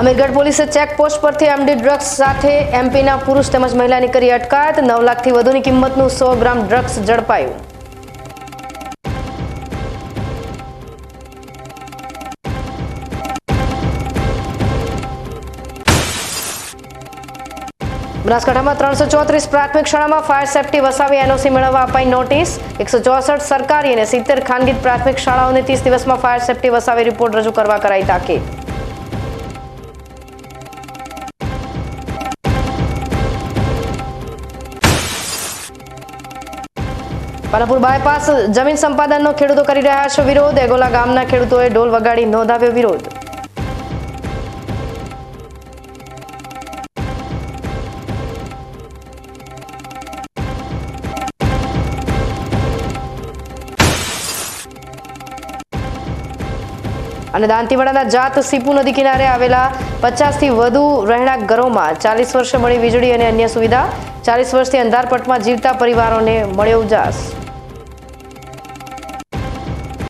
અમીરગઢ પોલીસે ચેકપોસ્ટ પરથી MD drugs સાથે એમપીના પુરુષ તેમજ મહિલાની કરી અટકાયત। 9 લાખથી વધુની કિંમતનું 100 ગ્રામ ડ્રગ્સ ઝડપાયું। બનાસકાંઠામાં 334 પ્રાથમિક શાળામાં ફાયર સેફટી વસાવી એનઓસી મેળવવા અપાઈ નોટિસ। 164 સરકારી અને 70 ખાનગી પ્રાથમિક શાળાઓને 30 દિવસમાં ફાયર સેફટી વસાવી રિપોર્ટ રજૂ કરવા કરાઈ તાકીદ। પાલનપુર બાયપાસ જમીન સંપાદનનો ખેડૂતો કરી રહ્યા છે વિરોધ। એગોલા ગામના ખેડૂતોએ ઢોલ વગાડી નોંધાવ્યો વિરોધ। અને દાંતીવાડાના જાત સીપુ નદી કિનારે આવેલા 50થી વધુ રહેણાંક ઘરોમાં 40 વર્ષે મળી વીજળી અને અન્ય સુવિધા। 40 વર્ષથી અંધારપટમાં જીવતા પરિવારોને મળ્યો ઉજાસ।